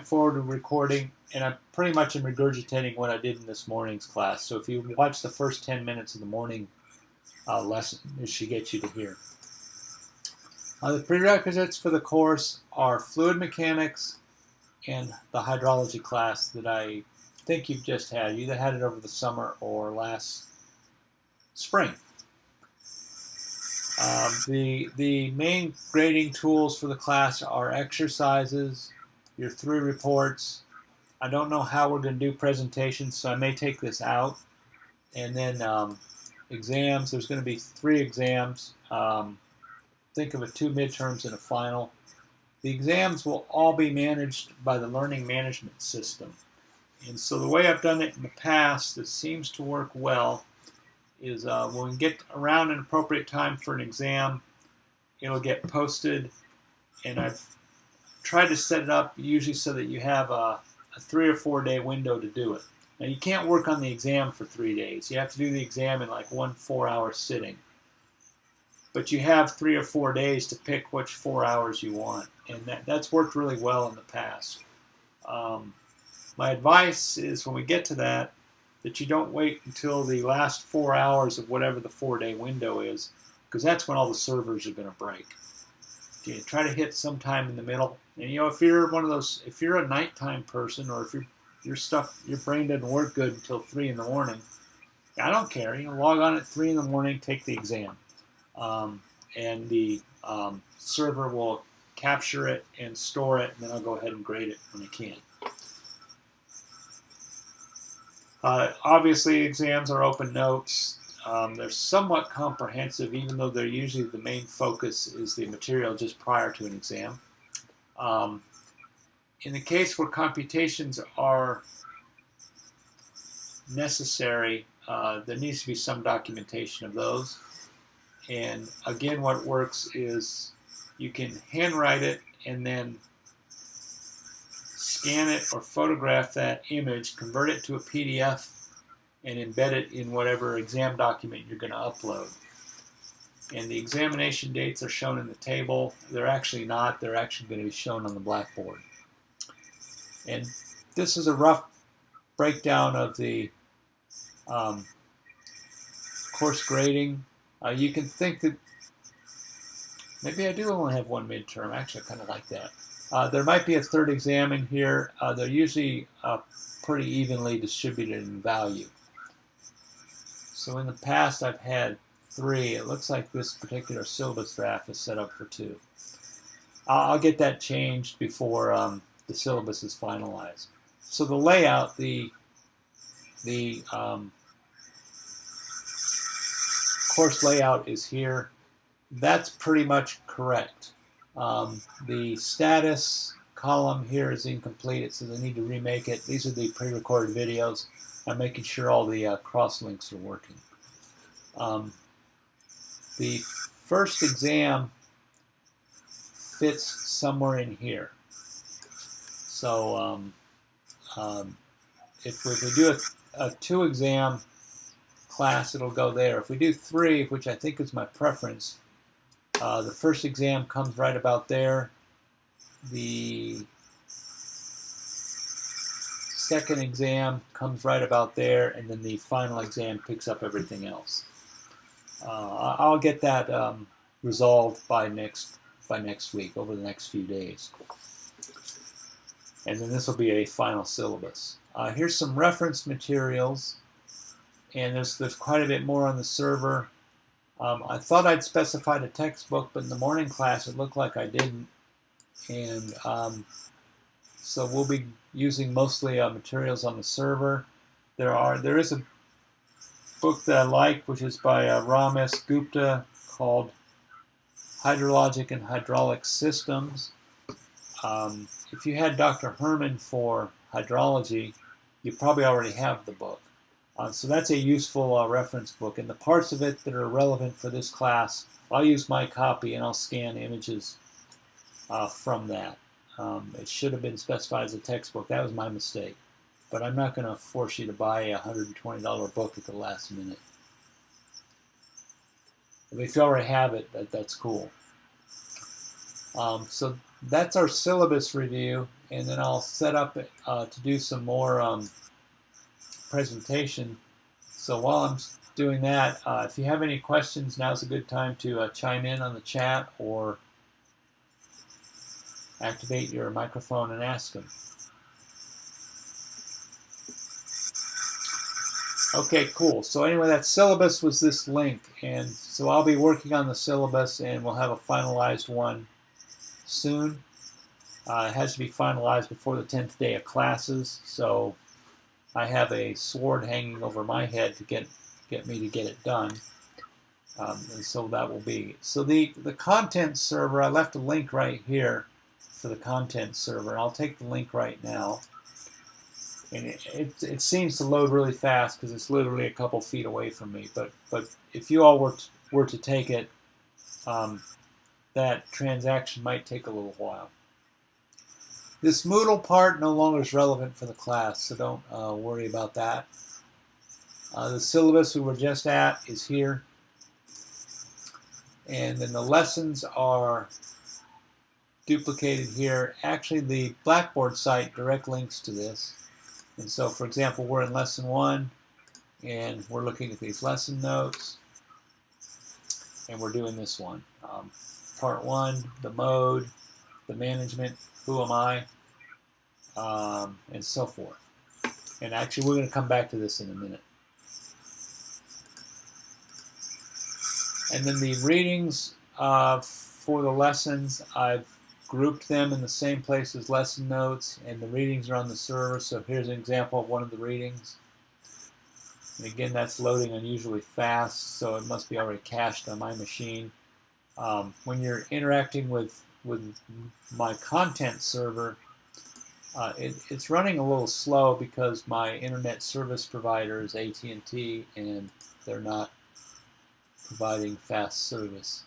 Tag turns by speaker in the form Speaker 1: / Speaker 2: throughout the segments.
Speaker 1: forward to recording, and I pretty much am regurgitating what I did in this morning's class. So if you watch the first 10 minutes of the morning lesson, it should get you to here. The prerequisites for the course are fluid mechanics and the hydrology class that I think you've just had. You either had it over the summer or last spring. The main grading tools for the class are exercises, your 3 reports. I don't know how we're going to do presentations, so I may take this out. And then exams, there's going to be 3 exams. Think of it 2 midterms and a final. The exams will all be managed by the learning management system. And so the way I've done it in the past that seems to work well is when we get around an appropriate time for an exam, it'll get posted, and I've tried to set it up usually so that you have a 3 or 4 day window to do it. Now you can't work on the exam for 3 days. You have to do the exam in like 1 4-hour sitting. But you have 3 or 4 days to pick which 4 hours you want, and that's worked really well in the past. My advice is when we get to that you don't wait until the last 4 hours of whatever the 4-day window is, because that's when all the servers are going to break. Okay, try to hit sometime in the middle. And if you're one of those, if you're a nighttime person, or if your brain doesn't work good until 3 in the morning, I don't care. Log on at 3 in the morning, take the exam, and the server will capture it and store it, and then I'll go ahead and grade it when I can. Obviously, exams are open notes. They're somewhat comprehensive, even though they're usually the main focus is the material just prior to an exam. In the case where computations are necessary, there needs to be some documentation of those. And again, what works is you can handwrite it and then scan it or photograph that image, convert it to a PDF, and embed it in whatever exam document you're going to upload. And the examination dates are shown in the table. They're actually not. They're actually going to be shown on the blackboard. And this is a rough breakdown of the course grading. You can think that maybe I do only have 1 midterm. Actually, I kind of like that. There might be a 3rd exam in here. They're usually pretty evenly distributed in value. So in the past, I've had 3. It looks like this particular syllabus draft is set up for 2. I'll get that changed before the syllabus is finalized. So the layout, the course layout is here. That's pretty much correct. The status column here is incomplete. It says I need to remake it. These are the pre-recorded videos. I'm making sure all the cross links are working. The first exam fits somewhere in here. So if we do a 2 exam class, it'll go there. If we do 3, which I think is my preference, the first exam comes right about there. The second exam comes right about there, and then the final exam picks up everything else. I'll get that resolved by next week, over the next few days. And then this will be a final syllabus. Here's some reference materials, and there's quite a bit more on the server. I thought I'd specified a textbook, but in the morning class it looked like I didn't. And so we'll be using mostly materials on the server. There is a book that I like, which is by Ramesh Gupta, called Hydrologic and Hydraulic Systems. If you had Dr. Herman for hydrology, you probably already have the book. So that's a useful reference book. And the parts of it that are relevant for this class, I'll use my copy and I'll scan images from that. It should have been specified as a textbook. That was my mistake. But I'm not going to force you to buy a $120 book at the last minute. If you already have it, that's cool. So that's our syllabus review. and then I'll set up to do some more presentation. So while I'm doing that, if you have any questions, now's a good time to chime in on the chat or activate your microphone and ask them. Okay, cool. So anyway, that syllabus was this link, and so I'll be working on the syllabus, and we'll have a finalized one soon. It has to be finalized before the 10th day of classes, so I have a sword hanging over my head to get me to get it done. And so that will be. So the content server, I left a link right here for the content server, and I'll take the link right now. And it seems to load really fast because it's literally a couple feet away from me. But if you all were to take it, that transaction might take a little while. This Moodle part no longer is relevant for the class, so don't worry about that. The syllabus we were just at is here. And then the lessons are duplicated here. Actually, the Blackboard site direct links to this. And so, for example, we're in lesson 1, and we're looking at these lesson notes, and we're doing this one. Part 1, the mode, the management, who am I, and so forth. And actually, we're going to come back to this in a minute. And then the readings for the lessons, I've grouped them in the same place as lesson notes, and the readings are on the server. So here's an example of one of the readings. And again, that's loading unusually fast, so it must be already cached on my machine. When you're interacting with my content server, it's running a little slow because my internet service provider is AT&T, and they're not providing fast service.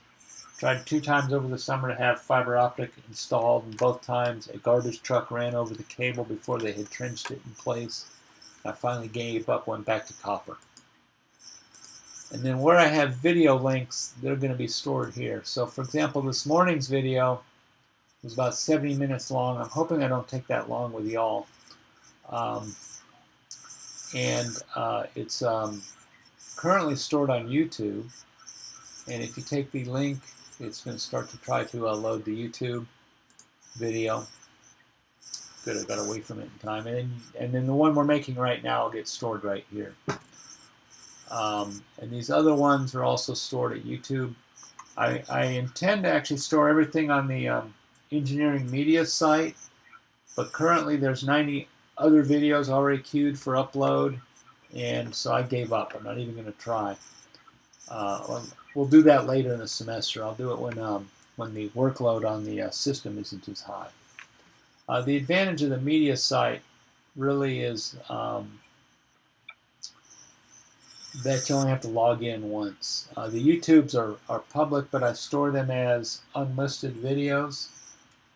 Speaker 1: Tried 2 times over the summer to have fiber optic installed, and both times a garbage truck ran over the cable before they had trenched it in place. I finally gave up, went back to copper. And then where I have video links, they're going to be stored here. So for example, this morning's video was about 70 minutes long. I'm hoping I don't take that long with y'all. It's currently stored on YouTube. And if you take the link, it's going to start to try to load the YouTube video. Good, I got away from it in time. And then the one we're making right now will get stored right here. And these other ones are also stored at YouTube. I intend to actually store everything on the engineering media site, but currently there's 90 other videos already queued for upload, and so I gave up. I'm not even going to try. We'll do that later in the semester. I'll do it when the workload on the system isn't as high. The advantage of the media site really is that you only have to log in once. The YouTubes are public, but I store them as unlisted videos,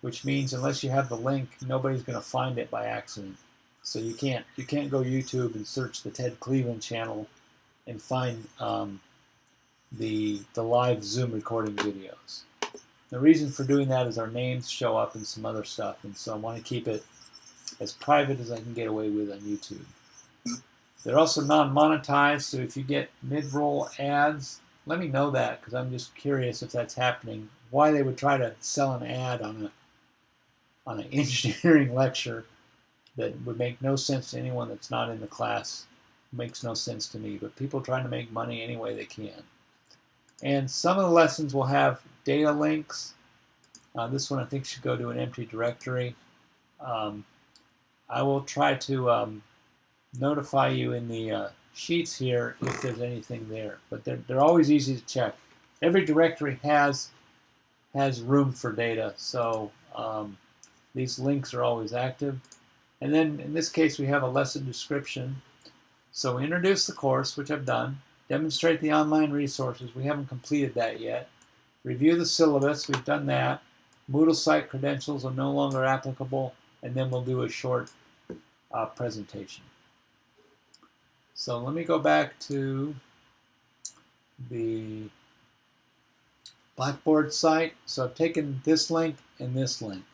Speaker 1: which means unless you have the link, nobody's going to find it by accident. So you can't go YouTube and search the Ted Cleveland channel and find the live Zoom recording videos. The reason for doing that is our names show up and some other stuff, and so I want to keep it as private as I can get away with on YouTube. They're also non-monetized, so if you get mid-roll ads, let me know that, because I'm just curious if that's happening. Why they would try to sell an ad on an engineering lecture that would make no sense to anyone that's not in the class. Makes no sense to me, but people trying to make money any way they can. And some of the lessons will have data links. This one I think should go to an empty directory. I will try to notify you in the sheets here if there's anything there, but they're always easy to check. Every directory has room for data, so these links are always active. And then in this case we have a lesson description. So we introduce the course, which I've done, demonstrate the online resources, we haven't completed that yet, review the syllabus, we've done that, Moodle site credentials are no longer applicable, and then we'll do a short presentation. So let me go back to the Blackboard site. So I've taken this link and this link.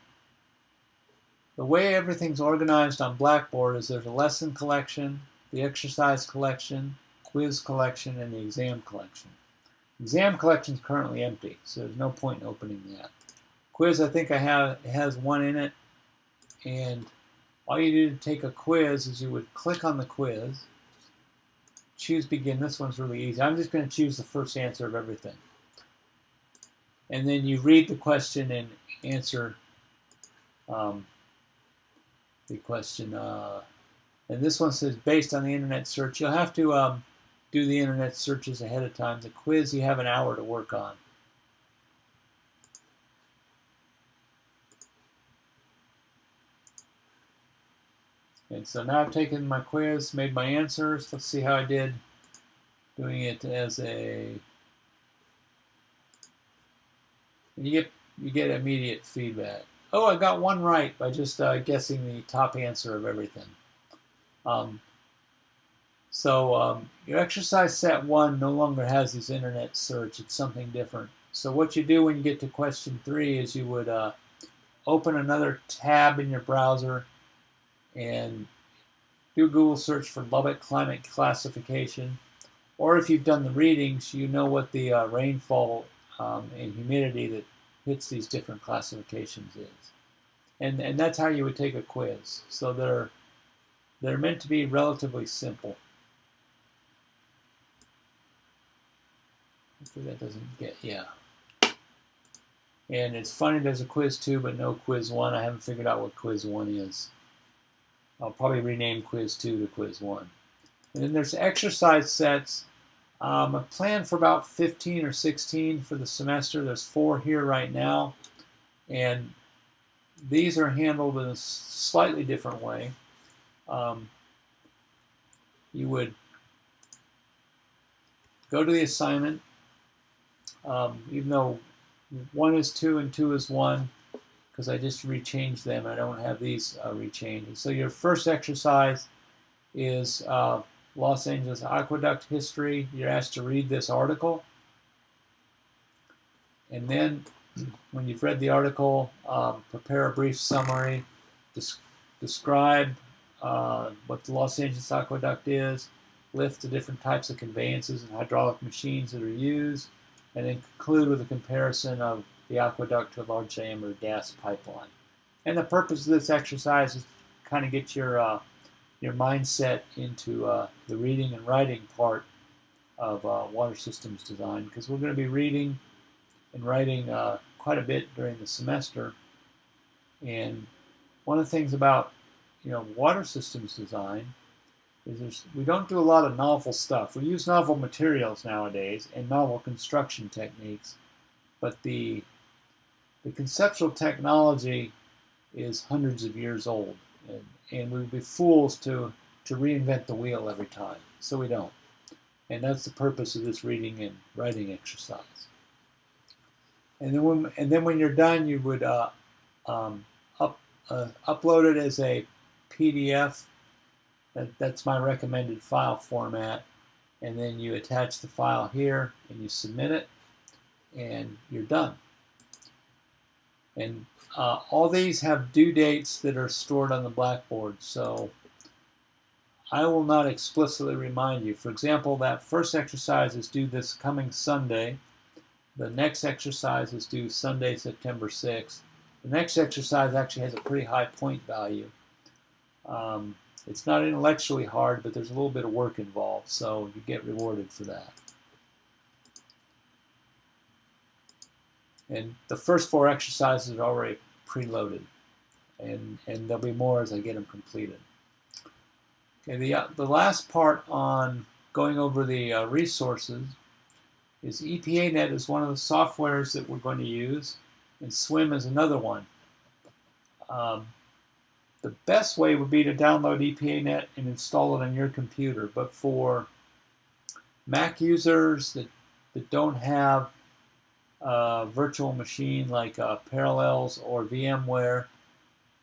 Speaker 1: The way everything's organized on Blackboard is there's a lesson collection, the exercise collection, quiz collection, and the exam collection. Exam collection is currently empty, so there's no point in opening that. Quiz, I think it has one in it, and all you do to take a quiz is you would click on the quiz, choose begin. This one's really easy. I'm just going to choose the first answer of everything. And then you read the question and answer the question. And this one says, based on the internet search. You'll have to do the internet searches ahead of time. The quiz, you have an hour to work on. And so now I've taken my quiz, made my answers. Let's see how I did doing it as a... You get immediate feedback. Oh, I got one right by just guessing the top answer of everything. Your exercise set 1 no longer has this internet search. It's something different. So what you do when you get to question 3 is you would open another tab in your browser and do a Google search for Lubbock Climate Classification. Or if you've done the readings, you know what the rainfall and humidity that hits these different classifications is. And that's how you would take a quiz. So they're meant to be relatively simple. Hopefully that doesn't get, yeah. And it's funny there's a quiz 2 but no quiz 1. I haven't figured out what quiz 1 is. I'll probably rename quiz 2 to quiz 1. And then there's exercise sets. I planned for about 15 or 16 for the semester. There's 4 here right now. And these are handled in a slightly different way. You would go to the assignment, even though 1 is 2 and 2 is 1, because I just rechanged them. I don't have these rechanged. So your first exercise is Los Angeles Aqueduct History. You're asked to read this article. And then when you've read the article, prepare a brief summary, describe what the Los Angeles Aqueduct is, list the different types of conveyances and hydraulic machines that are used, and then conclude with a comparison of the aqueduct to a large diameter gas pipeline. And the purpose of this exercise is to kind of get your mindset into the reading and writing part of water systems design, because we're going to be reading and writing quite a bit during the semester. And one of the things about water systems design is we don't do a lot of novel stuff. We use novel materials nowadays and novel construction techniques, but the conceptual technology is hundreds of years old, and we would be fools to reinvent the wheel every time, so we don't. And that's the purpose of this reading and writing exercise. And then when you're done, you would upload it as a PDF. That's my recommended file format. And then you attach the file here and you submit it, and you're done. And all these have due dates that are stored on the Blackboard, so I will not explicitly remind you. For example, that first exercise is due this coming Sunday. The next exercise is due Sunday, September 6th. The next exercise actually has a pretty high point value. It's not intellectually hard, but there's a little bit of work involved, so you get rewarded for that. And the first 4 exercises are already preloaded, and there'll be more as I get them completed. Okay, the last part on going over the resources is EPANet is one of the softwares that we're going to use, and SWIM is another one. The best way would be to download EPANet and install it on your computer, but for Mac users that don't have a virtual machine like Parallels or VMware,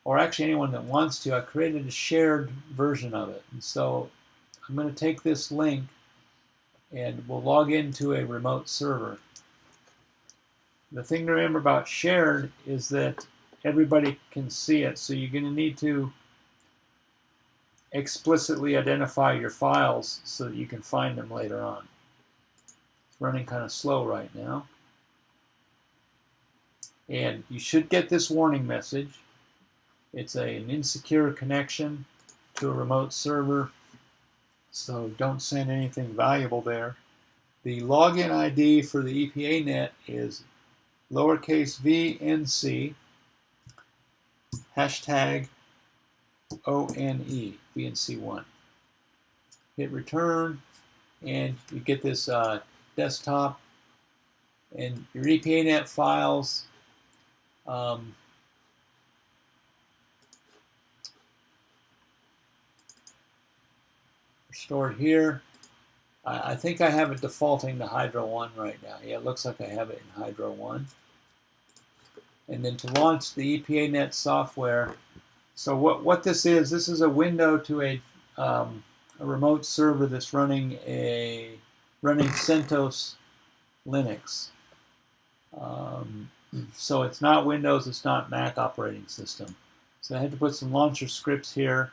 Speaker 1: or actually anyone that wants to, I created a shared version of it. And so I'm going to take this link and we'll log into a remote server. The thing to remember about shared is that everybody can see it. So you're going to need to explicitly identify your files so that you can find them later on. It's running kind of slow right now. And you should get this warning message. It's an insecure connection to a remote server, so don't send anything valuable there. The login ID for the EPANet is lowercase VNC hashtag ONE, VNC1. Hit return, and you get this desktop, and your EPANet files are stored here. I think I have it defaulting to Hydro One right now. Yeah, it looks like I have it in Hydro One. And then to launch the EPANet software, so what this is a window to a remote server that's running CentOS Linux. So it's not Windows, it's not Mac operating system. So I had to put some launcher scripts here.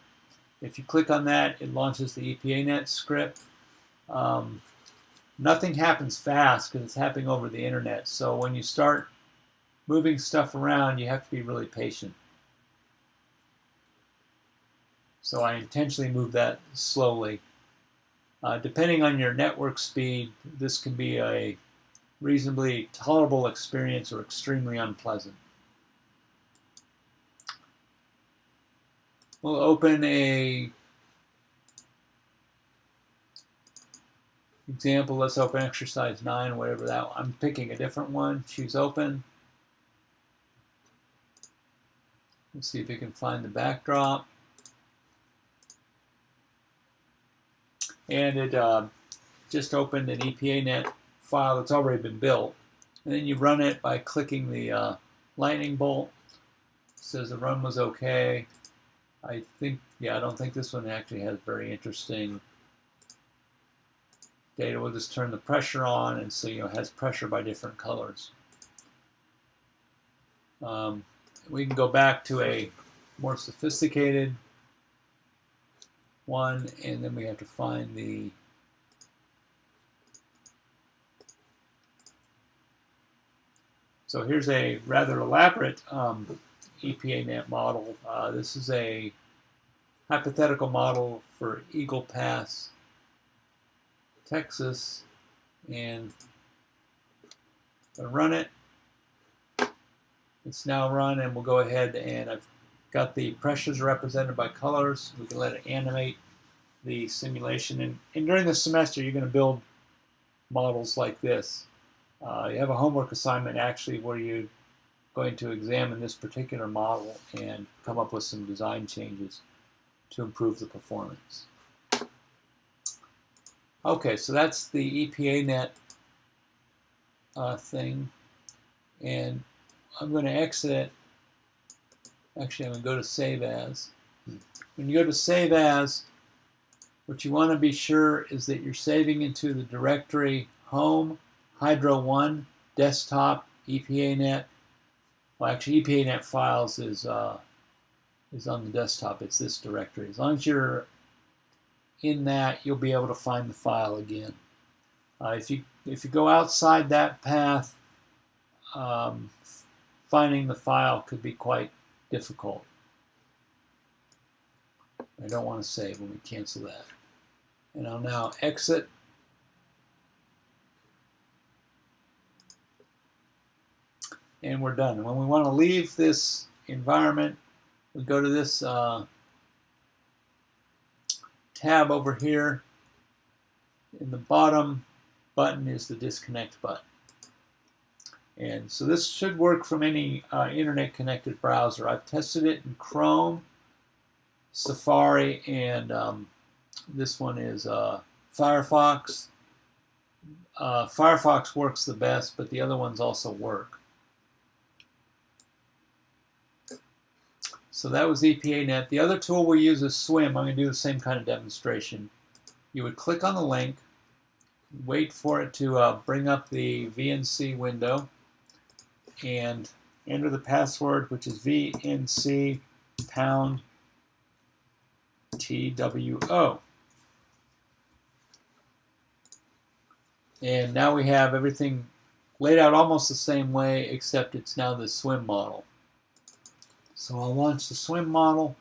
Speaker 1: If you click on that, it launches the EPANet script. Nothing happens fast because it's happening over the internet. So when you start moving stuff around, you have to be really patient. So I intentionally move that slowly. Depending on your network speed, this can be a reasonably tolerable experience or extremely unpleasant. We'll open a example. Let's open exercise 9, whatever that. I'm picking a different one. Choose open. Let's see if we can find the backdrop. And it just opened an EPANet file that's already been built. And then you run it by clicking the lightning bolt. It says the run was okay. I don't think this one actually has very interesting data. We'll just turn the pressure on, and so it has pressure by different colors. We can go back to a more sophisticated one, and then we have to find the so here's a rather elaborate EPANet model. This is a hypothetical model for Eagle Pass, Texas, and I run it. It's now run, and we'll go ahead, and I've got the pressures represented by colors. We can let it animate the simulation. And during the semester, you're going to build models like this. You have a homework assignment actually where you're going to examine this particular model and come up with some design changes to improve the performance. Okay, so that's the EPANet thing. And I'm going to exit it. Actually, I'm going to go to Save As. When you go to Save As, what you want to be sure is that you're saving into the directory Home, Hydro One, Desktop, EPANet. Well, actually, EPANet Files is on the desktop. It's this directory. As long as you're in that, you'll be able to find the file again. If you go outside that path, finding the file could be quite difficult. I don't want to save. Let me cancel that. And I'll now exit. And we're done. And when we want to leave this environment, we go to this tab over here. In the bottom button is the disconnect button. And so this should work from any internet-connected browser. I've tested it in Chrome, Safari, and this one is Firefox. Firefox works the best, but the other ones also work. So that was EPANet. The other tool we use is Swim. I'm going to do the same kind of demonstration. You would click on the link, wait for it to bring up the VNC window, and enter the password, which is VNC pound TWO. And now we have everything laid out almost the same way, except it's now the swim model. So I'll launch the swim model.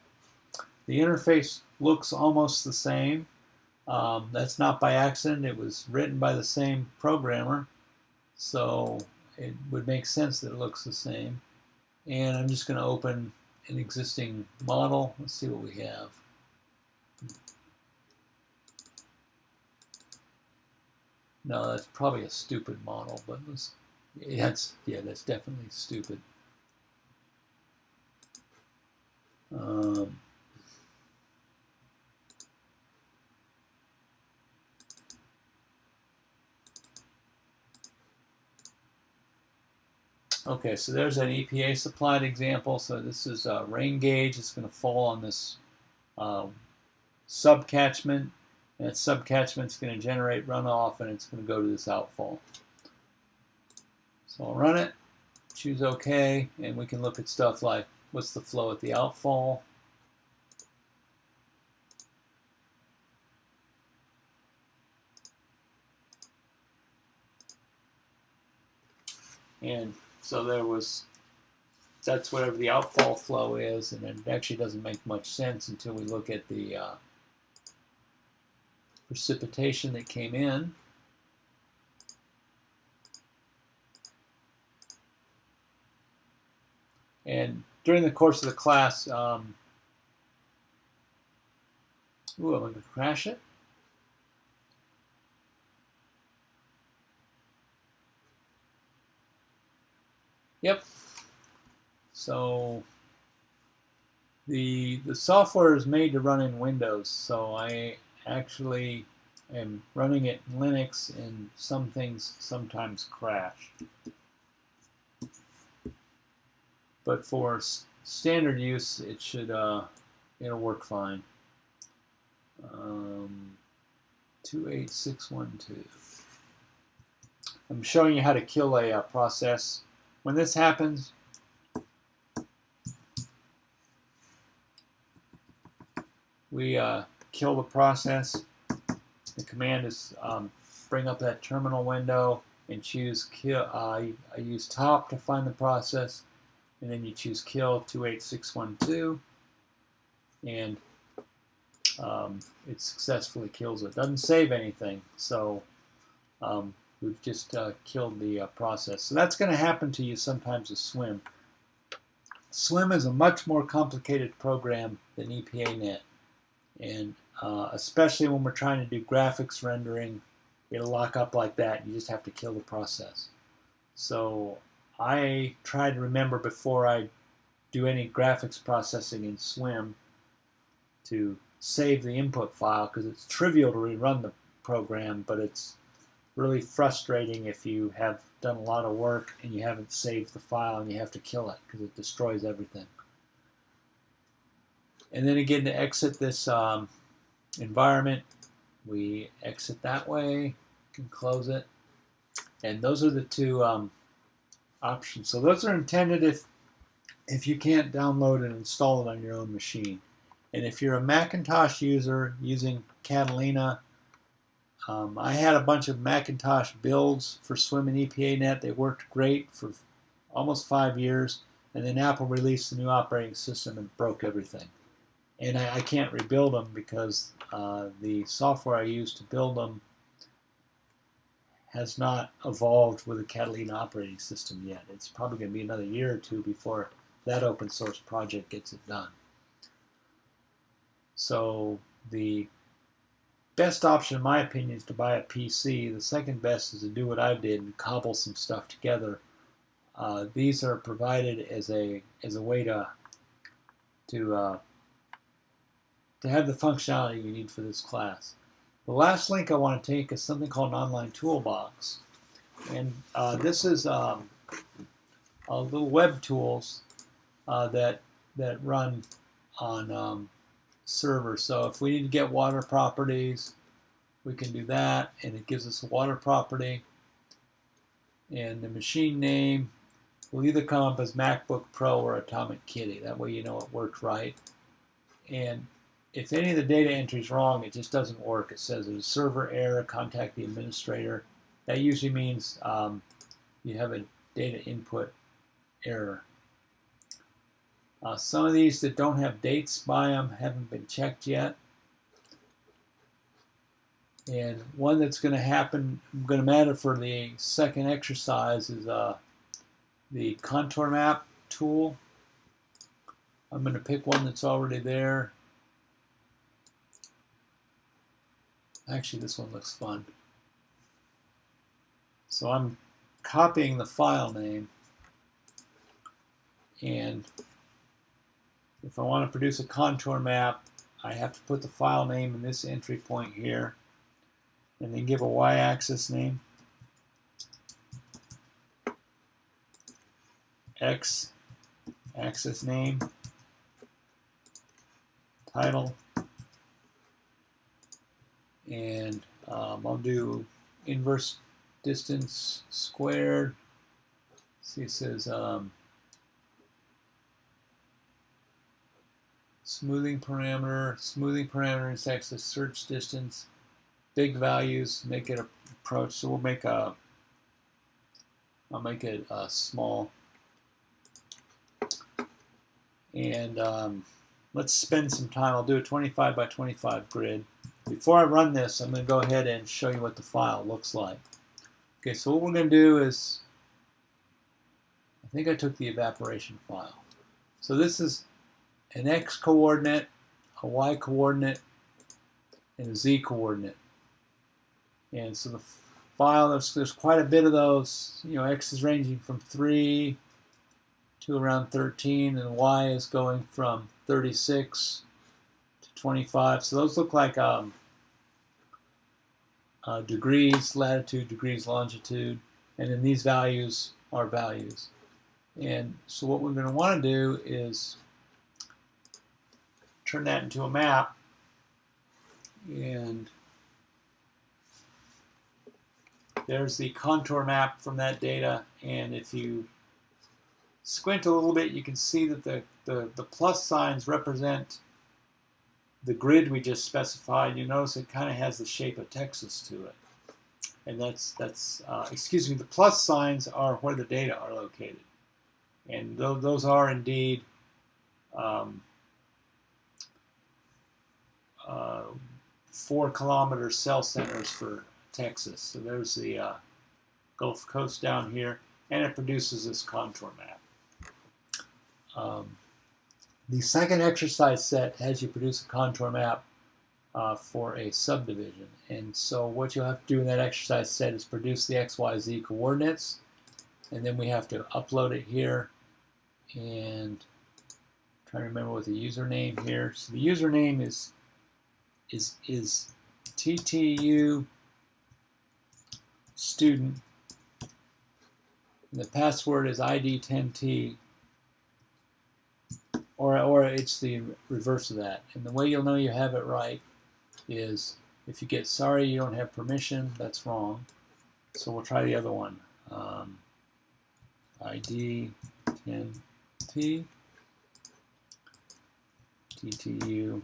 Speaker 1: The interface looks almost the same. That's not by accident. It was written by the same programmer. So it would make sense that it looks the same. And I'm just going to open an existing model. Let's see what we have. No, that's probably a stupid model, but that's definitely stupid. Okay, so there's an EPA supplied example. So this is a rain gauge. It's going to fall on this subcatchment. And that subcatchment's going to generate runoff, and it's going to go to this outfall. So I'll run it, choose OK, and we can look at stuff like what's the flow at the outfall. And so that's whatever the outfall flow is, and it actually doesn't make much sense until we look at the precipitation that came in. And during the course of the class, I'm going to crash it. Yep. So the software is made to run in Windows, so I actually am running it in Linux, and some things sometimes crash. But for standard use, it should it'll work fine. 28612. I'm showing you how to kill a process. When this happens, we kill the process. The command is bring up that terminal window and choose kill. I use top to find the process, and then you choose kill 28612, and it successfully kills it. Doesn't save anything, so we've just killed the process. So that's going to happen to you sometimes with Swim. Swim is a much more complicated program than EPANet, and especially when we're trying to do graphics rendering, it'll lock up like that. You just have to kill the process. So I try to remember before I do any graphics processing in Swim to save the input file, because it's trivial to rerun the program, but it's really frustrating if you have done a lot of work and you haven't saved the file and you have to kill it because it destroys everything. And then again, to exit this environment, we exit that way, can close it. And those are the two options. So those are intended if you can't download and install it on your own machine. And if you're a Macintosh user using Catalina, I had a bunch of Macintosh builds for Swim and EPANet. They worked great for almost 5 years, and then Apple released the new operating system and broke everything. And I can't rebuild them because the software I used to build them has not evolved with the Catalina operating system yet. It's probably going to be another year or two before that open source project gets it done. So the best option, in my opinion, is to buy a PC. The second best is to do what I did and cobble some stuff together. These are provided as a way to have the functionality you need for this class. The last link I want to take is something called an online toolbox, and this is little web tools that run on server. So if we need to get water properties, we can do that, and it gives us a water property and the machine name, will either come up as MacBook Pro or Atomic Kitty. That way you know it worked right. And if any of the data entry is wrong, it just doesn't work. It says there's a server error, contact the administrator. That usually means you have a data input error. Some of these that don't have dates by them haven't been checked yet. And one that's going to matter for the second exercise is the contour map tool. I'm going to pick one that's already there. Actually, this one looks fun. So I'm copying the file name, and if I want to produce a contour map, I have to put the file name in this entry point here, and then give a y-axis name, x-axis name, title, and I'll do inverse distance squared. See, it says smoothing parameter is axis search distance. Big values make it approach, so we'll make I'll make it small. And let's spend some time. I'll do a 25 by 25 grid. Before I run this, I'm going to go ahead and show you what the file looks like. Okay, so what we're going to do is, I think I took the evaporation file. So this is an x coordinate, a y coordinate, and a z coordinate. And so the file, there's quite a bit of those. You know, x is ranging from 3 to around 13, and y is going from 36 to 25. So those look like degrees, latitude, degrees, longitude, and then these values are values. And so what we're going to want to do is turn that into a map, and there's the contour map from that data. And if you squint a little bit, you can see that the plus signs represent the grid we just specified. You notice it kind of has the shape of Texas to it. And excuse me, the plus signs are where the data are located. And those are indeed 4-kilometer cell centers for Texas. So there's the Gulf Coast down here, and it produces this contour map. The second exercise set has you produce a contour map for a subdivision. And so what you'll have to do in that exercise set is produce the x, y, z coordinates, and then we have to upload it here. And I'm trying to remember what the username here. So the username is TTU student, and the password is ID10T, or it's the reverse of that. And the way you'll know you have it right is if you get sorry you don't have permission, that's wrong. So we'll try the other one. ID10T, TTU.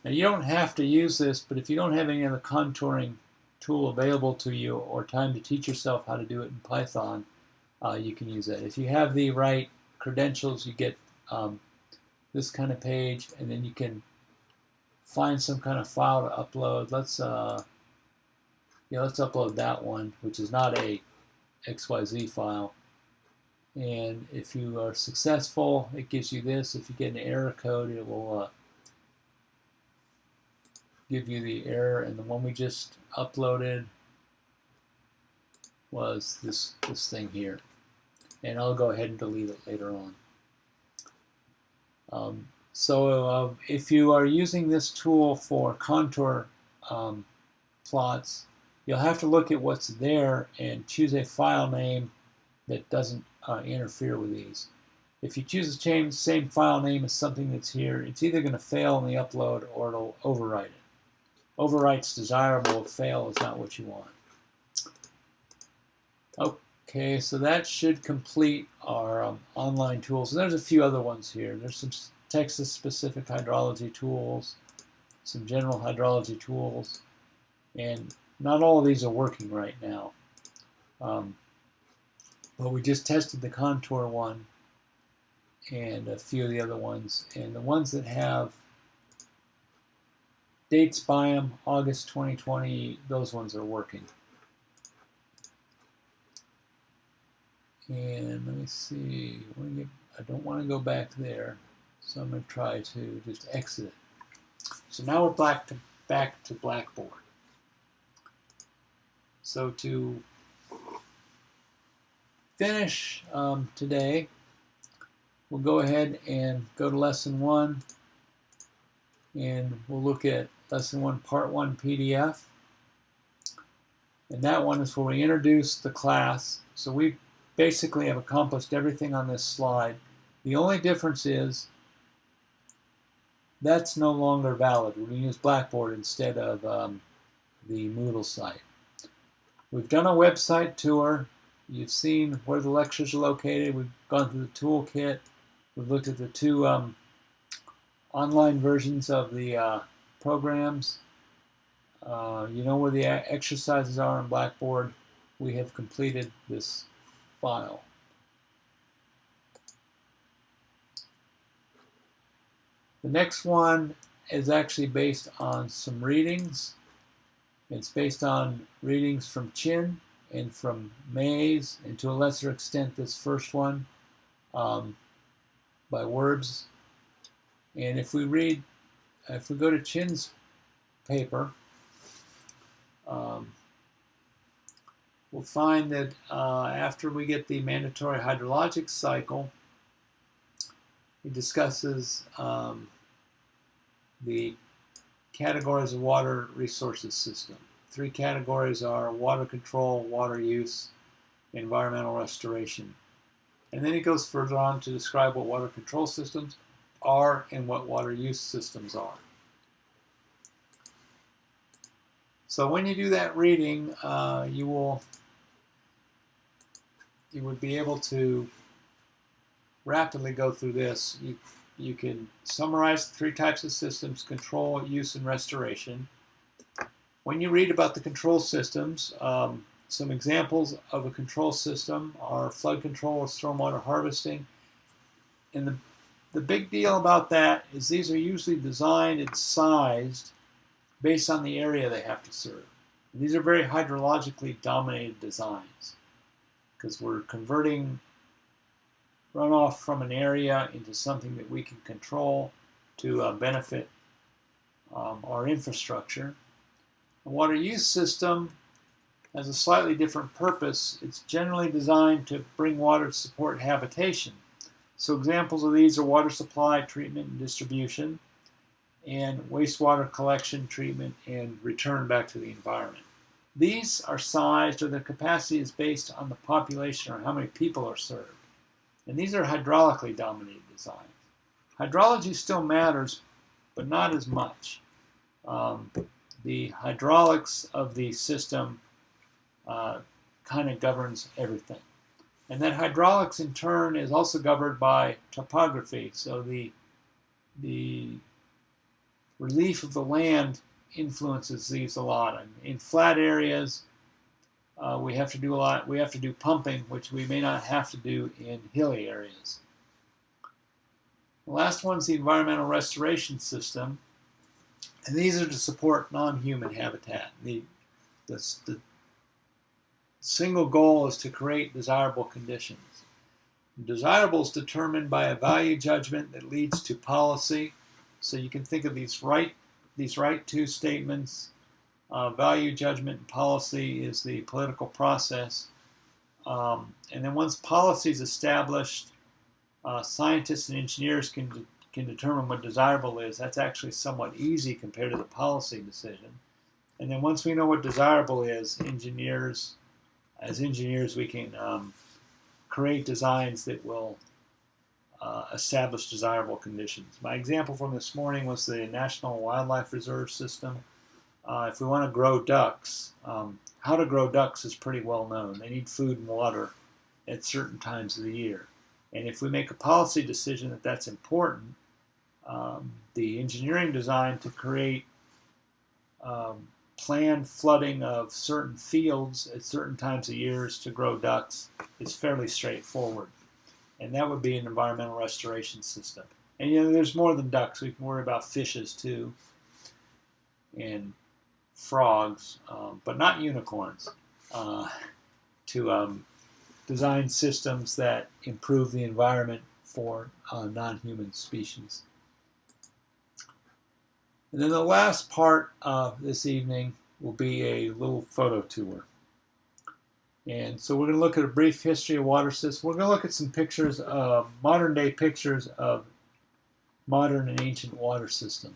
Speaker 1: Now you don't have to use this, but if you don't have any other contouring tool available to you or time to teach yourself how to do it in Python, you can use that. If you have the right credentials, you get this kind of page, and then you can find some kind of file to upload. Let's upload that one, which is not a XYZ file. And if you are successful, it gives you this. If you get an error code, it will give you the error. And the one we just uploaded was this thing here. And I'll go ahead and delete it later on. So if you are using this tool for contour plots, you'll have to look at what's there and choose a file name that doesn't interfere with these. If you choose the same file name as something that's here, it's either going to fail in the upload or it'll overwrite it. Overwrite's desirable, fail is not what you want. Okay, so that should complete our online tools. And there's a few other ones here. There's some Texas-specific hydrology tools, some general hydrology tools, and not all of these are working right now. But we just tested the contour one and a few of the other ones. And the ones that have dates by them, August 2020, those ones are working. And let me see, I don't want to go back there, so I'm going to try to just exit it. So now we're back to Blackboard. So to finish today, we'll go ahead and go to Lesson 1, and we'll look at Lesson 1, Part 1 PDF. And that one is where we introduce the class. So we basically have accomplished everything on this slide. The only difference is that's no longer valid. We're going to use Blackboard instead of the Moodle site. We've done a website tour. You've seen where the lectures are located. We've gone through the toolkit. We've looked at the two online versions of the programs. You know where the exercises are on Blackboard. We have completed this file. The next one is actually based on some readings. It's based on readings from Chin and from Mays, and to a lesser extent this first one by Words. And if we go to Chin's paper, we'll find that after we get the mandatory hydrologic cycle, he discusses the categories of water resources system. 3 categories are water control, water use, environmental restoration. And then he goes further on to describe what water control systems are and what water use systems are. So when you do that reading, you would be able to rapidly go through this. You can summarize the 3 types of systems: control, use, and restoration. When you read about the control systems, some examples of a control system are flood control or stormwater harvesting. And the big deal about that is these are usually designed and sized based on the area they have to serve. And these are very hydrologically dominated designs because we're converting runoff from an area into something that we can control to benefit our infrastructure. A water use system has a slightly different purpose. It's generally designed to bring water to support habitation. So examples of these are water supply, treatment, and distribution, and wastewater collection, treatment, and return back to the environment. These are sized, or the capacity is based on the population or how many people are served. And these are hydraulically dominated designs. Hydrology still matters, but not as much. The hydraulics of the system kind of governs everything. And that hydraulics in turn is also governed by topography. So the relief of the land influences these a lot. In flat areas, we have to do a lot. We have to do pumping, which we may not have to do in hilly areas. The last one's the environmental restoration system, and these are to support non-human habitat. The single goal is to create desirable conditions. Desirable is determined by a value judgment that leads to policy. So you can think of these right to statements. Value judgment and policy is the political process. And then once policy is established, scientists and engineers can determine what desirable is. That's actually somewhat easy compared to the policy decision. And then once we know what desirable is, as engineers, we can create designs that will establish desirable conditions. My example from this morning was the National Wildlife Reserve System. If we want to grow ducks, how to grow ducks is pretty well known. They need food and water at certain times of the year. And if we make a policy decision that that's important, the engineering design to create planned flooding of certain fields at certain times of years to grow ducks is fairly straightforward. And that would be an environmental restoration system. And there's more than ducks. We can worry about fishes too, and frogs, but not unicorns, to design systems that improve the environment for non-human species. And then the last part of this evening will be a little photo tour. And so we're going to look at a brief history of water systems. We're going to look at some pictures, modern day pictures of modern and ancient water systems.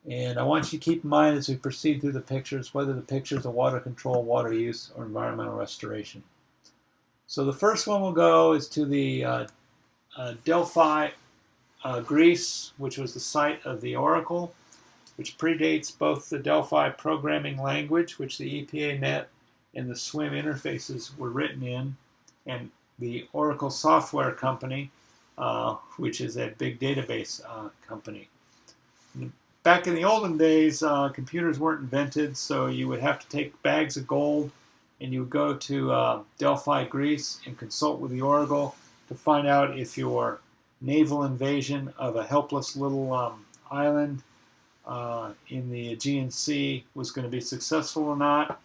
Speaker 1: And I want you to keep in mind as we proceed through the pictures, whether the pictures are water control, water use, or environmental restoration. So the first one we'll go is to the Delphi, Greece, which was the site of the Oracle, which predates both the Delphi programming language, which the EPANet and the SWIM interfaces were written in, and the Oracle Software Company, which is a big database company. Back in the olden days, computers weren't invented, so you would have to take bags of gold and you would go to Delphi, Greece, and consult with the Oracle to find out if your naval invasion of a helpless little island in the Aegean Sea was going to be successful or not.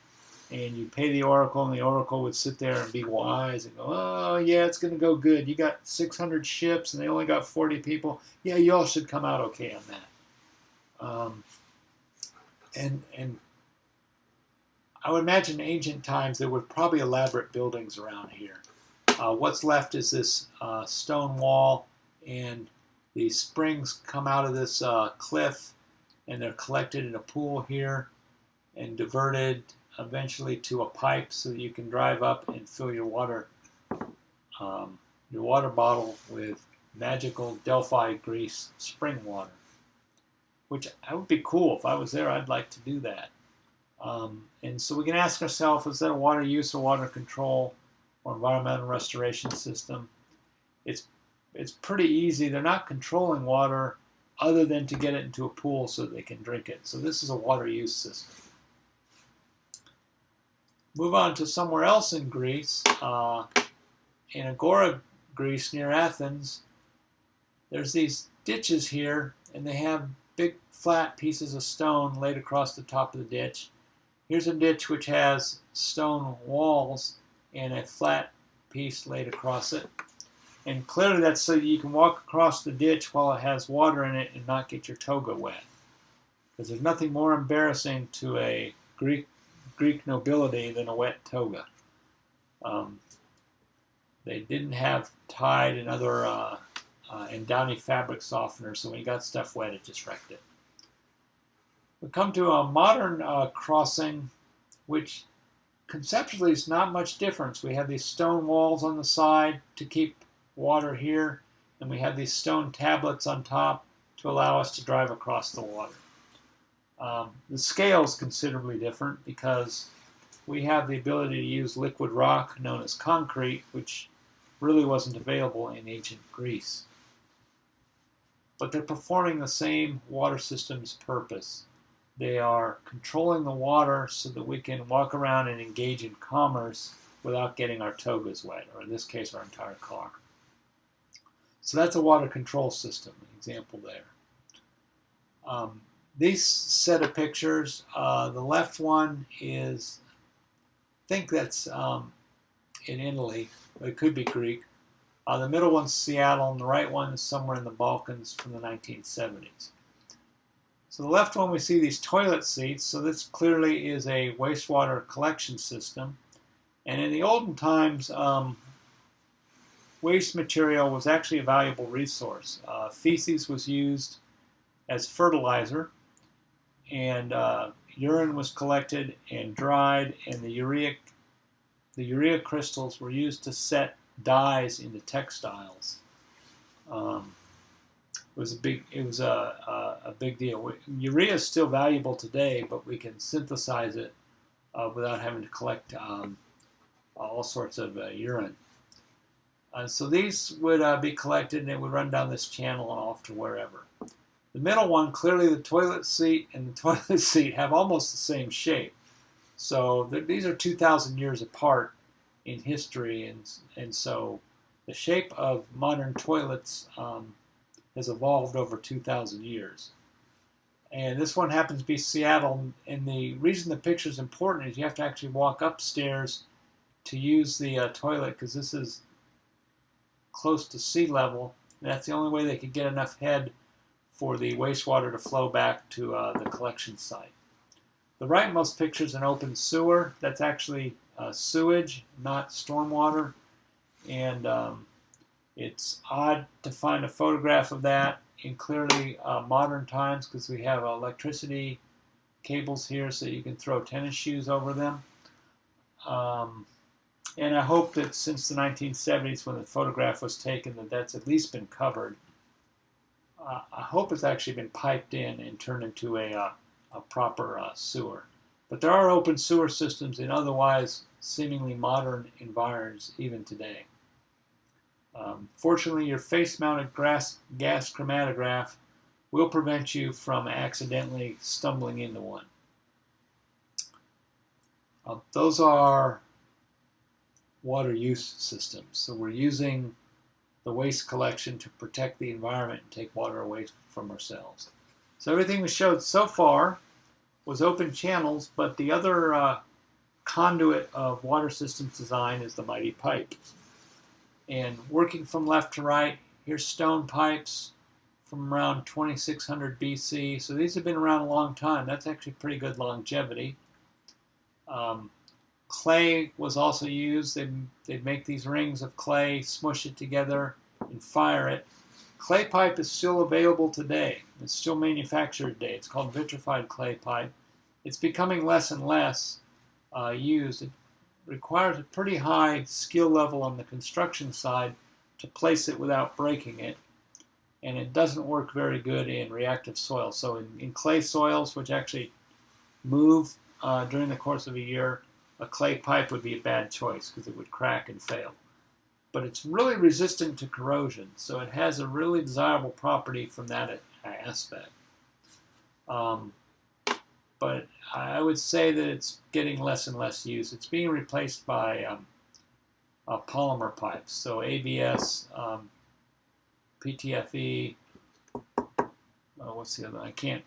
Speaker 1: And you pay the Oracle, and the Oracle would sit there and be wise and go, oh, yeah, it's going to go good. You got 600 ships, and they only got 40 people. Yeah, you all should come out okay on that. And I would imagine in ancient times there were probably elaborate buildings around here. What's left is this stone wall, and the springs come out of this cliff, and they're collected in a pool here and diverted eventually to a pipe so that you can drive up and fill your water bottle with magical Delphi, Greece spring water, which I would be cool. If I was there, I'd like to do that. And so we can ask ourselves, is that a water use or water control or environmental restoration system? It's pretty easy. They're not controlling water other than to get it into a pool so that they can drink it. So this is a water use system. Move on to somewhere else in Greece. In Agora, Greece, near Athens, there's these ditches here, and they have big flat pieces of stone laid across the top of the ditch. Here's a ditch which has stone walls and a flat piece laid across it. And clearly that's so you can walk across the ditch while it has water in it and not get your toga wet. Because there's nothing more embarrassing to a Greek nobility than a wet toga. They didn't have Tide and other and Downy fabric softeners, so when you got stuff wet, it just wrecked it. We come to a modern crossing, which conceptually is not much difference. We have these stone walls on the side to keep water here, and we have these stone tablets on top to allow us to drive across the water. The scale is considerably different because we have the ability to use liquid rock known as concrete, which really wasn't available in ancient Greece. But they're performing the same water system's purpose. They are controlling the water so that we can walk around and engage in commerce without getting our togas wet, or in this case, our entire car. So that's a water control system, an example there. These set of pictures, the left one is, I think that's in Italy, but it could be Greek. The middle one's Seattle, and the right one is somewhere in the Balkans from the 1970s. So the left one, we see these toilet seats. So this clearly is a wastewater collection system. And in the olden times, waste material was actually a valuable resource. Feces was used as fertilizer, and urine was collected and dried, and the urea crystals were used to set dyes into textiles. It was a big deal. Urea is still valuable today, but we can synthesize it without having to collect all sorts of urine. So these would be collected and it would run down this channel and off to wherever. The middle one, clearly the toilet seat and the toilet seat have almost the same shape. So these are 2,000 years apart in history, and so the shape of modern toilets has evolved over 2,000 years. And this one happens to be Seattle, and the reason the picture is important is you have to actually walk upstairs to use the toilet, because this is close to sea level, and that's the only way they could get enough head for the wastewater to flow back to the collection site. The rightmost picture is an open sewer. That's actually sewage, not stormwater, and it's odd to find a photograph of that in clearly modern times, because we have electricity cables here so you can throw tennis shoes over them. And I hope that since the 1970s, when the photograph was taken, that's at least been covered. I hope it's actually been piped in and turned into a proper sewer. But there are open sewer systems in otherwise seemingly modern environs even today. Fortunately, your face-mounted gas chromatograph will prevent you from accidentally stumbling into one. Those are water use systems. So we're using the waste collection to protect the environment and take water away from ourselves. So everything we showed so far was open channels, but the other conduit of water systems design is the mighty pipe. And working from left to right, here's stone pipes from around 2600 BC. So these have been around a long time. That's actually pretty good longevity. Clay was also used. They'd make these rings of clay, smush it together, and fire it. Clay pipe is still available today. It's still manufactured today. It's called vitrified clay pipe. It's becoming less and less used. It requires a pretty high skill level on the construction side to place it without breaking it. And it doesn't work very good in reactive soil. So in clay soils, which actually move during the course of a year, a clay pipe would be a bad choice because it would crack and fail. But it's really resistant to corrosion, so it has a really desirable property from that aspect. But I would say that it's getting less and less use. It's being replaced by polymer pipes, so ABS, PTFE, what's the other? I can't,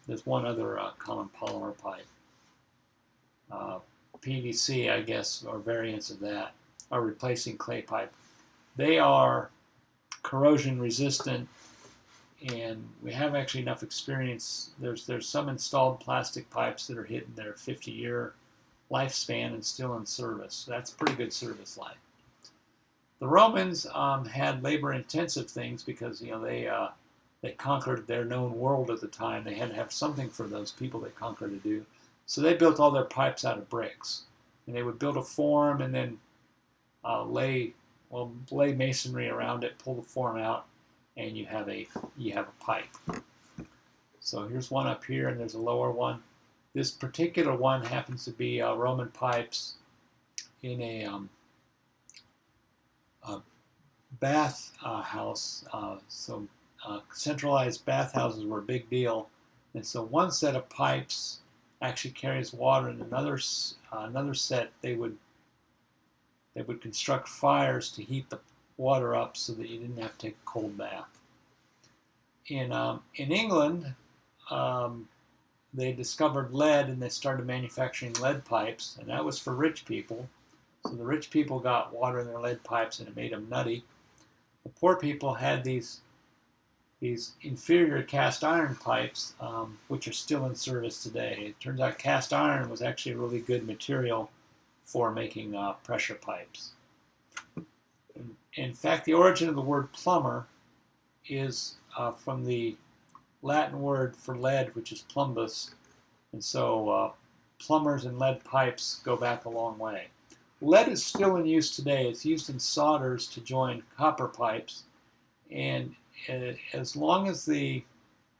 Speaker 1: there's one other common polymer pipe. PVC, I guess, or variants of that, are replacing clay pipe. They are corrosion resistant, and we have actually enough experience. There's some installed plastic pipes that are hitting their 50-year lifespan and still in service. That's pretty good service life. The Romans had labor-intensive things because they conquered their known world at the time. They had to have something for those people they conquered to do. So they built all their pipes out of bricks, and they would build a form and then lay masonry around it, pull the form out, and you have a pipe. So here's one up here, and there's a lower one. This particular one happens to be Roman pipes in a bath house. So centralized bathhouses were a big deal, and so one set of pipes actually carries water, and another set they would construct fires to heat the water up so that you didn't have to take a cold bath. In England, they discovered lead and they started manufacturing lead pipes, and that was for rich people. So the rich people got water in their lead pipes and it made them nutty. The poor people had these inferior cast iron pipes, which are still in service today. It turns out cast iron was actually a really good material for making pressure pipes. In fact, the origin of the word plumber is from the Latin word for lead, which is plumbus, and so plumbers and lead pipes go back a long way. Lead is still in use today. It's used in solders to join copper pipes, and as long as the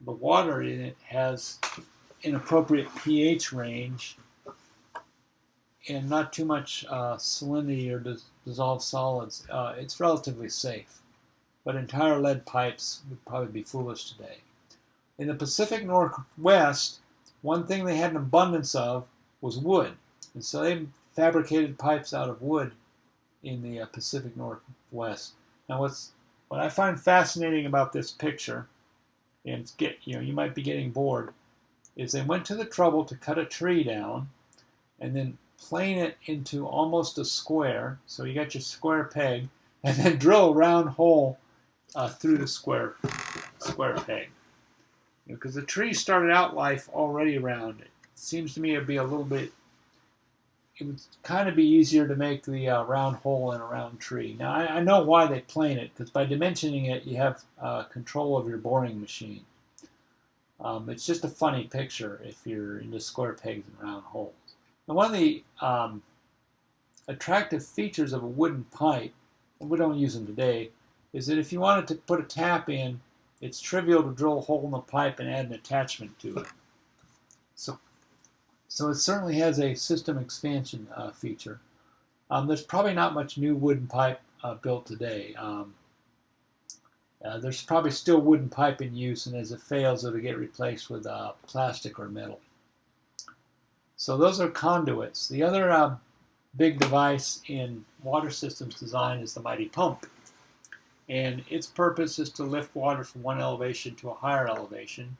Speaker 1: water in it has an appropriate pH range, and not too much salinity or dissolved solids, it's relatively safe. But entire lead pipes would probably be foolish today. In the Pacific Northwest, one thing they had an abundance of was wood. And so they fabricated pipes out of wood in the Pacific Northwest. Now what I find fascinating about this picture, and you might be getting bored, is they went to the trouble to cut a tree down and then plane it into almost a square. So you got your square peg, and then drill a round hole through the square peg. Because the tree started out life already round. It seems to me it would kind of be easier to make the round hole in a round tree. Now I know why they plane it, because by dimensioning it you have control of your boring machine. It's just a funny picture if you're into square pegs and round holes. And one of the attractive features of a wooden pipe, and we don't use them today, is that if you wanted to put a tap in, it's trivial to drill a hole in the pipe and add an attachment to it. So it certainly has a system expansion feature. There's probably not much new wooden pipe built today. There's probably still wooden pipe in use, and as it fails, it'll get replaced with plastic or metal. So those are conduits. The other big device in water systems design is the mighty pump. And its purpose is to lift water from one elevation to a higher elevation,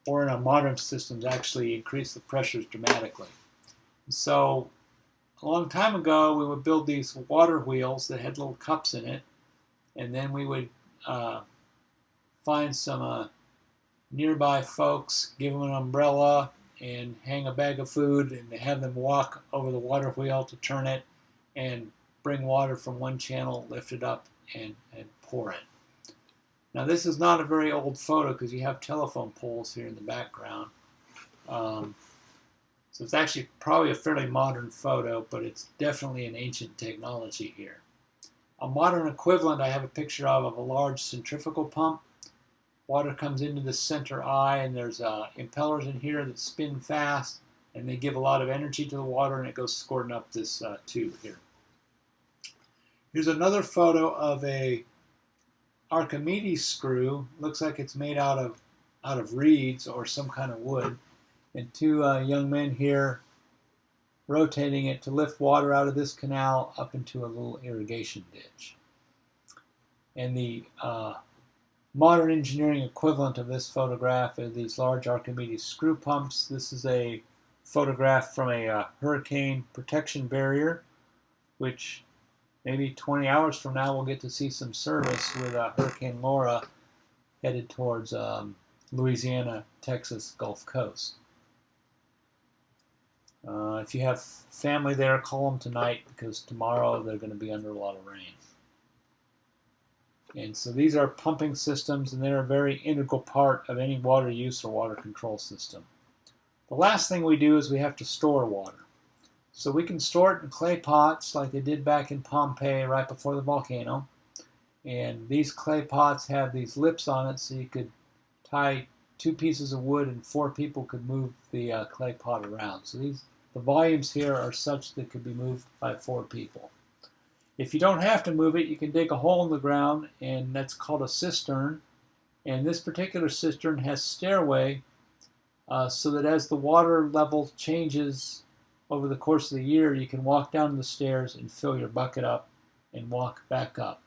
Speaker 1: or in our modern systems, actually increase the pressures dramatically. So a long time ago, we would build these water wheels that had little cups in it, and then we would find some nearby folks, give them an umbrella, and hang a bag of food, and have them walk over the water wheel to turn it and bring water from one channel, lift it up, and pour it. Now this is not a very old photo because you have telephone poles here in the background. So it's actually probably a fairly modern photo, but it's definitely an ancient technology here. A modern equivalent I have a picture of a large centrifugal pump. Water comes into the center eye, and there's impellers in here that spin fast, and they give a lot of energy to the water, and it goes squirting up this tube here. Here's another photo of a Archimedes screw. Looks like it's made out of reeds or some kind of wood, and two young men here rotating it to lift water out of this canal up into a little irrigation ditch. And the modern engineering equivalent of this photograph are these large Archimedes screw pumps. This is a photograph from a hurricane protection barrier, which maybe 20 hours from now we'll get to see some service with Hurricane Laura headed towards Louisiana, Texas, Gulf Coast. If you have family there, call them tonight, because tomorrow they're going to be under a lot of rain. And so these are pumping systems, and they're a very integral part of any water use or water control system. The last thing we do is we have to store water. So we can store it in clay pots like they did back in Pompeii right before the volcano. And these clay pots have these lips on it, so you could tie 2 pieces of wood and 4 people could move the clay pot around. So the volumes here are such that could be moved by 4 people. If you don't have to move it, you can dig a hole in the ground, and that's called a cistern. And this particular cistern has stairway, so that as the water level changes over the course of the year, you can walk down the stairs and fill your bucket up and walk back up.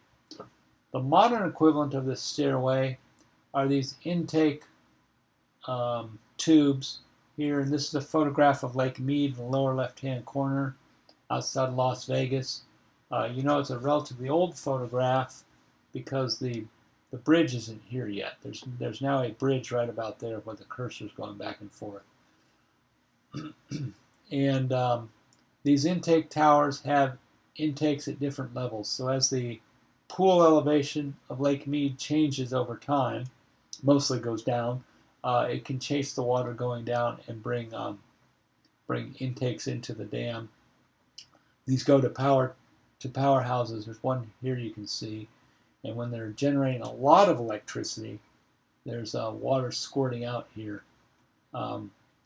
Speaker 1: The modern equivalent of this stairway are these intake tubes here, and this is a photograph of Lake Mead in the lower left-hand corner outside Las Vegas. You know it's a relatively old photograph because the bridge isn't here yet. There's now a bridge right about there where the cursor's going back and forth. And these intake towers have intakes at different levels. So as the pool elevation of Lake Mead changes over time, mostly goes down, it can chase the water going down and bring intakes into the dam. These go to powerhouses. There's one here you can see, and when they're generating a lot of electricity, there's water squirting out here.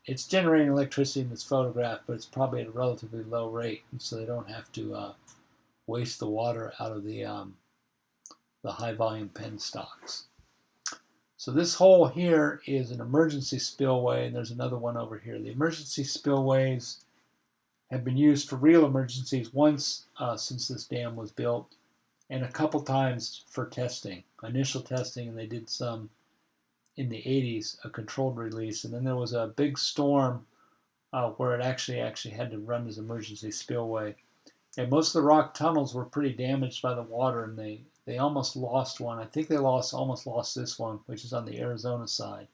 Speaker 1: it's generating electricity in this photograph, but it's probably at a relatively low rate, and so they don't have to waste the water out of the high volume penstocks. So this hole here is an emergency spillway, and there's another one over here. The emergency spillways have been used for real emergencies once since this dam was built, and a couple times for testing, initial testing, and they did some in the 80s, a controlled release, and then there was a big storm where it actually had to run as emergency spillway. And most of the rock tunnels were pretty damaged by the water, and they almost lost one. I think they almost lost this one, which is on the Arizona side.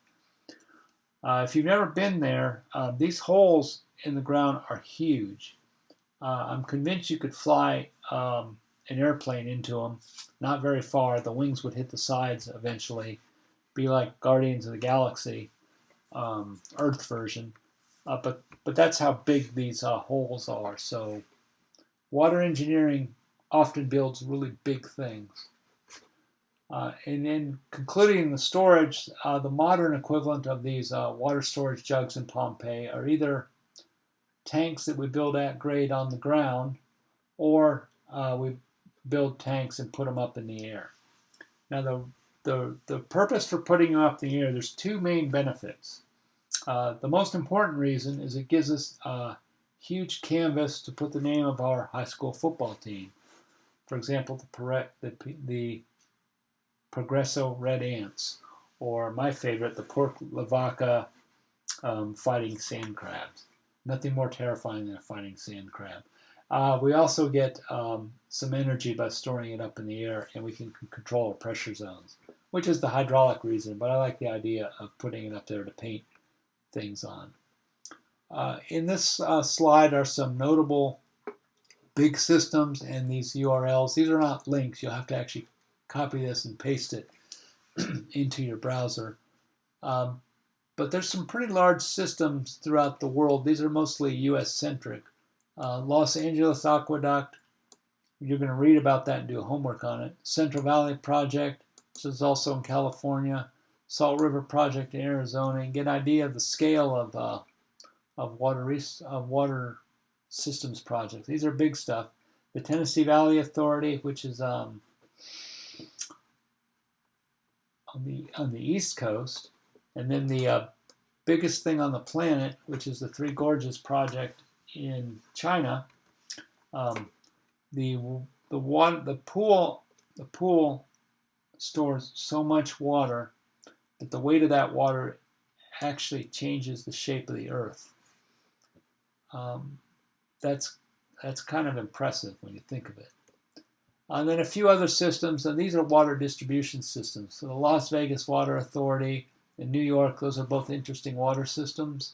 Speaker 1: If you've never been there, these holes in the ground are huge. I'm convinced you could fly an airplane into them, not very far. The wings would hit the sides eventually, be like Guardians of the Galaxy, Earth version. But that's how big these holes are. So water engineering often builds really big things. And then concluding the storage, the modern equivalent of these water storage jugs in Pompeii are either tanks that we build at grade on the ground, or we build tanks and put them up in the air. Now the purpose for putting them up in the air, there's two main benefits. The most important reason is it gives us a huge canvas to put the name of our high school football team. For example, the Progresso Red Ants, or my favorite, the Port Lavaca fighting sand crabs. Nothing more terrifying than a fighting sand crab. We also get some energy by storing it up in the air, and we can control our pressure zones, which is the hydraulic reason, but I like the idea of putting it up there to paint things on. In this slide are some notable big systems and these URLs. These are not links. You'll have to actually copy this and paste it into your browser. But there's some pretty large systems throughout the world. These are mostly US-centric. Los Angeles Aqueduct, you're going to read about that and do homework on it. Central Valley Project, which is also in California. Salt River Project in Arizona, and get an idea of the scale of water systems projects. These are big stuff. The Tennessee Valley Authority, which is on the East Coast, and then the biggest thing on the planet, which is the Three Gorges Project in China. The pool stores so much water that the weight of that water actually changes the shape of the earth. That's kind of impressive when you think of it. And then a few other systems, and these are water distribution systems. So the Las Vegas Water Authority in New York, those are both interesting water systems.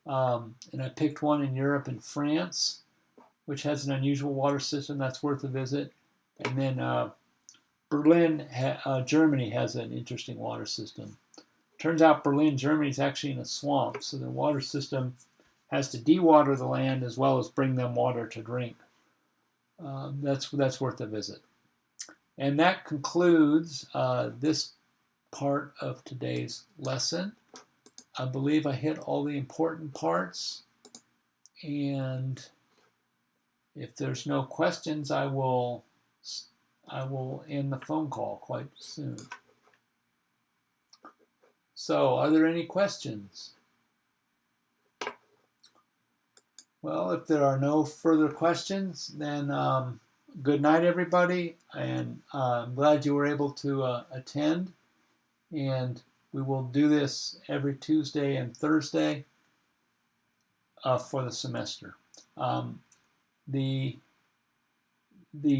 Speaker 1: And I picked one in Europe and France, which has an unusual water system that's worth a visit. And then Berlin, Germany has an interesting water system. Turns out Berlin, Germany is actually in a swamp, so the water system has to dewater the land as well as bring them water to drink. That's worth a visit. And that concludes this part of today's lesson. I believe I hit all the important parts, and if there's no questions, I will end the phone call quite soon. So, are there any questions? Well, if there are no further questions, then good night, everybody, and I'm glad you were able to attend, and we will do this every Tuesday and Thursday for the semester. The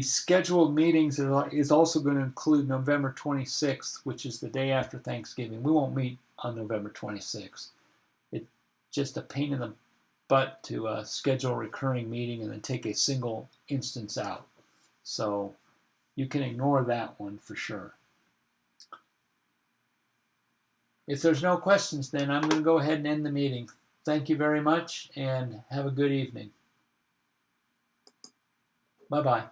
Speaker 1: scheduled meetings is also going to include November 26th, which is the day after Thanksgiving. We won't meet on November 26th. It's just a pain in the butt to schedule a recurring meeting and then take a single instance out. So you can ignore that one for sure. If there's no questions, then I'm going to go ahead and end the meeting. Thank you very much, and have a good evening. Bye-bye.